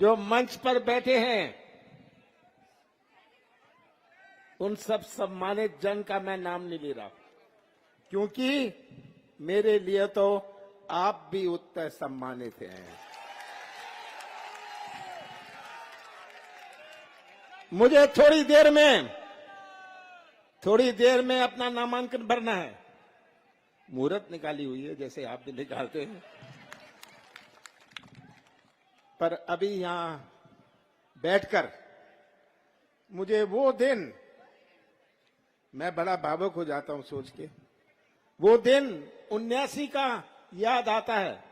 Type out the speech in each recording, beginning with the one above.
जो मंच पर बैठे हैं, उन सब सम्मानित जन का मैं नाम नहीं ले रहा, क्योंकि मेरे लिए तो आप भी उतने सम्मानित हैं। मुझे थोड़ी देर में अपना नामांकन भरना है। मुहूर्त निकाली हुई है, जैसे आप भी निकालते हैं, पर अभी यहां बैठकर मुझे वो दिन, मैं बड़ा भावुक हो जाता हूं सोच के, वो दिन 79 का याद आता है।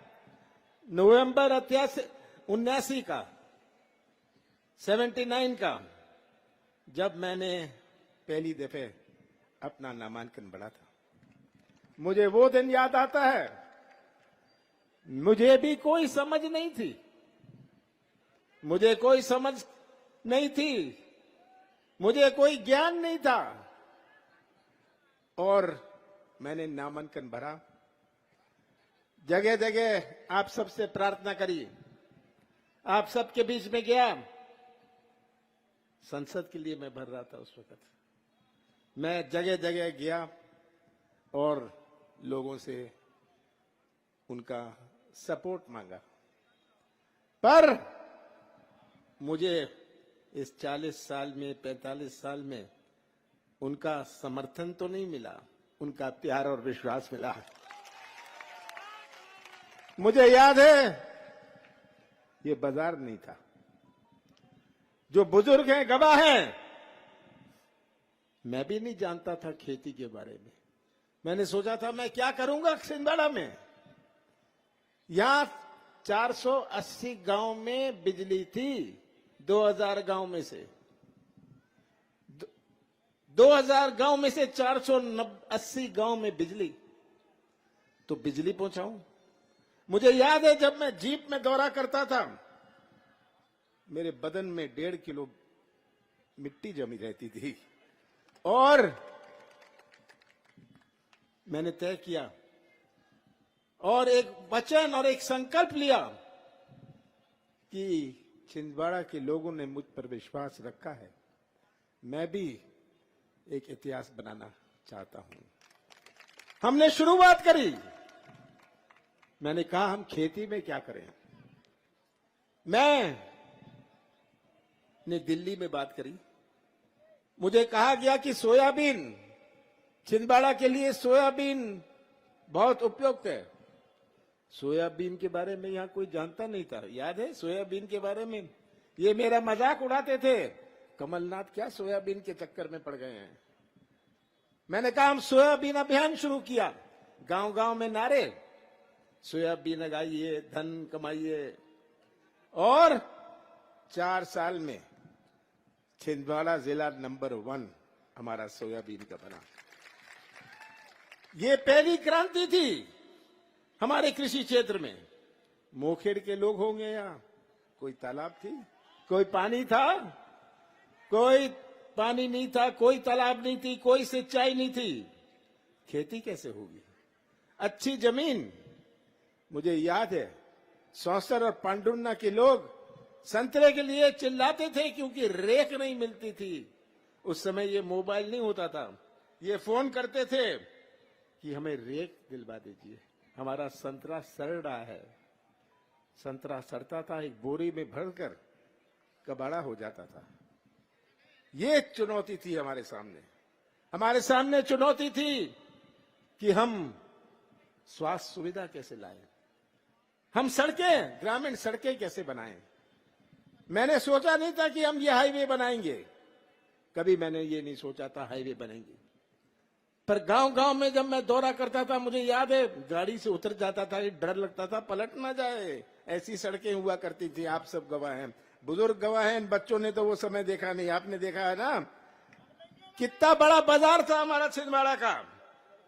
नवंबर 79 का, 79 का, जब मैंने पहली दफे अपना नामांकन भरा था। मुझे वो दिन याद आता है। मुझे भी कोई समझ नहीं थी, मुझे कोई समझ नहीं थी, मुझे कोई ज्ञान नहीं था, और मैंने नामांकन भरा। जगह जगह आप सबसे प्रार्थना करी, आप सबके बीच में गया। संसद के लिए मैं भर रहा था उस वक्त। मैं जगह जगह गया और लोगों से उनका सपोर्ट मांगा, पर मुझे इस 40 साल में, 45 साल में उनका समर्थन तो नहीं मिला, उनका प्यार और विश्वास मिला। मुझे याद है, ये बाजार नहीं था। जो बुजुर्ग हैं, गवाह हैं, मैं भी नहीं जानता था खेती के बारे में। मैंने सोचा था मैं क्या करूंगा छिंदवाड़ा में। यहां 480 गांव में बिजली थी, 2000 गांव में से 2000 गांव में से 480 गांव में बिजली, तो बिजली पहुंचाऊं। मुझे याद है, जब मैं जीप में दौरा करता था, मेरे बदन में 1.5 किलो मिट्टी जमी रहती थी, और मैंने तय किया और एक वचन और एक संकल्प लिया कि छिंदवाड़ा के लोगों ने मुझ पर विश्वास रखा है, मैं भी एक इतिहास बनाना चाहता हूं। हमने शुरुआत करी। मैंने कहा हम खेती में क्या करें। मैंने दिल्ली में बात करी। मुझे कहा गया कि सोयाबीन, छिंदवाड़ा के लिए सोयाबीन बहुत उपयुक्त है। सोयाबीन के बारे में यहां कोई जानता नहीं था। याद है सोयाबीन के बारे में? ये मेरा मजाक उड़ाते थे, कमलनाथ क्या सोयाबीन के चक्कर में पड़ गए हैं। मैंने कहा हम सोयाबीन अभियान शुरू किया, गांव गांव में नारे, सोयाबीन लगाइए, धन कमाइए, और 4 साल में छिंदवाड़ा जिला नंबर 1 हमारा सोयाबीन का बना। ये पहली क्रांति थी हमारे कृषि क्षेत्र में। मोखेड़ के लोग होंगे यहाँ, कोई तालाब थी, कोई पानी था, कोई पानी नहीं था, कोई तालाब नहीं थी, कोई सिंचाई नहीं थी, खेती कैसे होगी? अच्छी जमीन। मुझे याद है, सौसर और पांडुन्ना के लोग संतरे के लिए चिल्लाते थे क्योंकि रेख नहीं मिलती थी। उस समय ये मोबाइल नहीं होता था, ये फोन करते थे कि हमें रेख दिलवा दीजिए, हमारा संतरा सड़ रहा है। संतरा सड़ता था, एक बोरी में भरकर कबाड़ा हो जाता था। ये चुनौती थी हमारे सामने। हमारे सामने चुनौती थी कि हम स्वास्थ्य सुविधा कैसे लाएं, हम सड़कें, ग्रामीण सड़कें कैसे बनाएं। मैंने सोचा नहीं था कि हम ये हाईवे बनाएंगे, कभी मैंने ये नहीं सोचा था हाईवे बनेंगे। पर गांव गांव में जब मैं दौरा करता था, मुझे याद है गाड़ी से उतर जाता था, डर लगता था पलट ना जाए, ऐसी सड़कें हुआ करती थी। आप सब गवाह हैं, बुजुर्ग गवाह हैं, बच्चों ने तो वो समय देखा नहीं, आपने देखा है ना। कितना बड़ा बाजार था हमारा छिंदवाड़ा का,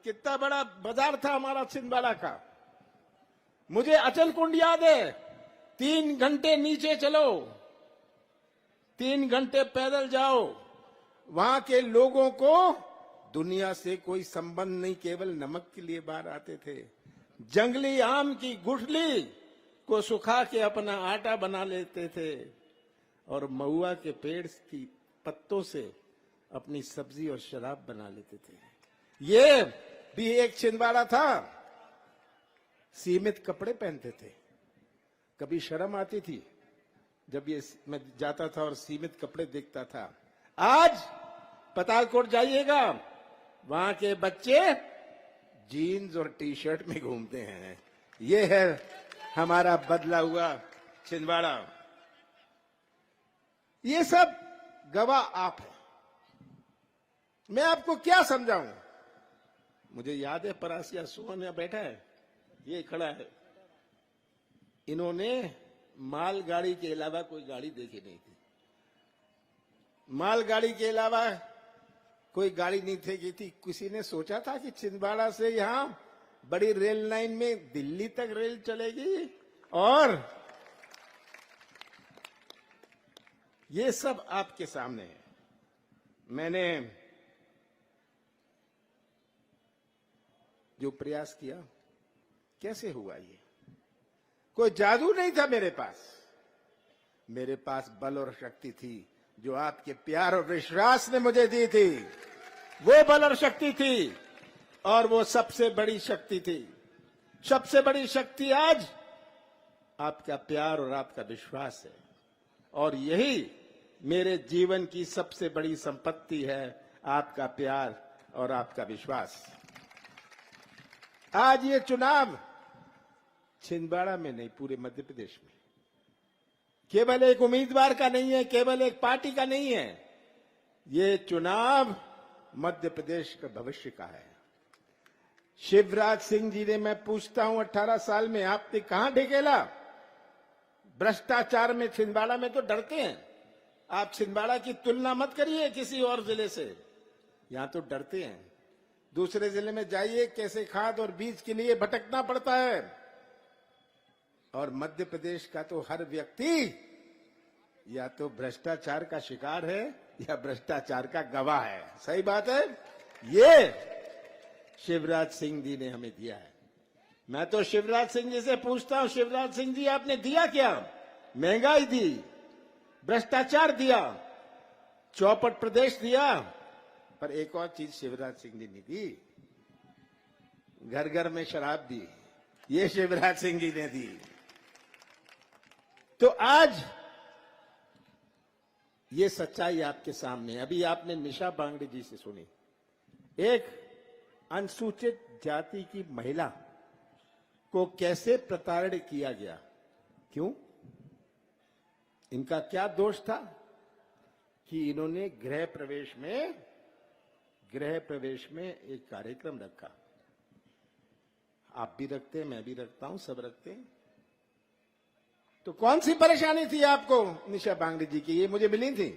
कितना बड़ा बाजार था हमारा छिंदवाड़ा का। मुझे अचल कुंड याद है, 3 घंटे नीचे चलो, 3 घंटे पैदल जाओ, वहां के लोगों को दुनिया से कोई संबंध नहीं, केवल नमक के लिए बाहर आते थे। जंगली आम की गुठली को सुखा के अपना आटा बना लेते थे और महुआ के पेड़ की पत्तों से अपनी सब्जी और शराब बना लेते थे। ये भी एक छिंदवाड़ा था। सीमित कपड़े पहनते थे। कभी शर्म आती थी जब ये मैं जाता था और सीमित कपड़े देखता था। आज पतालकोट जाइएगा, वहां के बच्चे जीन्स और टी शर्ट में घूमते हैं। ये है हमारा बदला हुआ छिंदवाड़ा। ये सब गवाह आप हैं। मैं आपको क्या समझाऊं? मुझे याद है परासिया सोहन यहां बैठा है, ये खड़ा है। इन्होंने मालगाड़ी के अलावा कोई गाड़ी देखी नहीं थी। मालगाड़ी के अलावा कोई गाड़ी नहीं देखी थी। किसी ने सोचा था कि छिंदवाड़ा से यहां बड़ी रेल लाइन में दिल्ली तक रेल चलेगी? और ये सब आपके सामने है। मैंने जो प्रयास किया, कैसे हुआ ये? कोई जादू नहीं था मेरे पास। मेरे पास बल और शक्ति थी जो आपके प्यार और विश्वास ने मुझे दी थी। वो बल और शक्ति थी, और वो सबसे बड़ी शक्ति थी। सबसे बड़ी शक्ति आज आपका प्यार और आपका विश्वास है, और यही मेरे जीवन की सबसे बड़ी संपत्ति है, आपका प्यार और आपका विश्वास। आज ये चुनाव छिंदवाड़ा में नहीं, पूरे मध्य प्रदेश में केवल एक उम्मीदवार का नहीं है, केवल एक पार्टी का नहीं है। ये चुनाव मध्य प्रदेश का भविष्य का है। शिवराज सिंह जी ने, मैं पूछता हूं, 18 साल में आपने कहां ढकेला? भ्रष्टाचार में छिंदवाड़ा में तो डरते हैं। आप छिंदवाड़ा की तुलना मत करिए किसी और जिले से, यहां तो डरते हैं। दूसरे जिले में जाइए, कैसे खाद और बीज के लिए भटकना पड़ता है। और मध्य प्रदेश का तो हर व्यक्ति या तो भ्रष्टाचार का शिकार है या भ्रष्टाचार का गवाह है। सही बात है। ये शिवराज सिंह जी ने हमें दिया है। मैं तो शिवराज सिंह जी से पूछता हूं, शिवराज सिंह जी आपने दिया क्या? महंगाई दी, भ्रष्टाचार दिया, चौपट प्रदेश दिया, पर एक और चीज शिवराज सिंह जी ने दी, घर घर में शराब दी। ये शिवराज सिंह जी ने दी। तो आज ये सच्चाई आपके सामने है। अभी आपने निशा बांगड़े जी से सुनी। एक अनुसूचित जाति की महिला को कैसे प्रताड़ित किया गया। क्यों? इनका क्या दोष था कि इन्होंने गृह प्रवेश में एक कार्यक्रम रखा। आप भी रखते हैं, मैं भी रखता हूं, सब रखते हैं। तो कौन सी परेशानी थी आपको निशा बांगड़े जी की? ये मुझे मिली थी।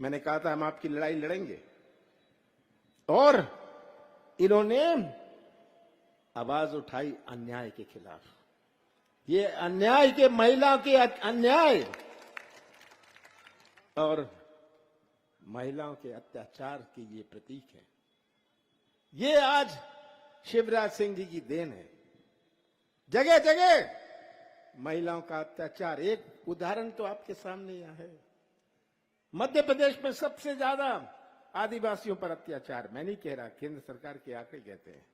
मैंने कहा था हम आपकी लड़ाई लड़ेंगे, और इन्होंने आवाज उठाई अन्याय के खिलाफ। ये अन्याय के, महिला के अन्याय और महिलाओं के अत्याचार की ये प्रतीक है। ये आज शिवराज सिंह जी की देन है। जगह जगह महिलाओं का अत्याचार, एक उदाहरण तो आपके सामने यहां है। मध्य प्रदेश में सबसे ज्यादा आदिवासियों पर अत्याचार, मैं नहीं कह रहा, केंद्र सरकार के आंकड़े कहते हैं।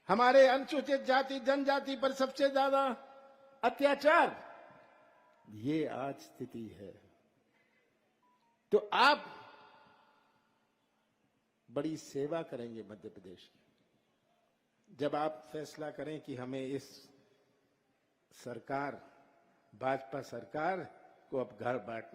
हमारे अनुसूचित जाति जनजाति पर सबसे ज्यादा अत्याचार, ये आज स्थिति है। तो आप बड़ी सेवा करेंगे मध्य प्रदेश की जब आप फैसला करें कि हमें इस सरकार, भाजपा सरकार को अब घर बांटना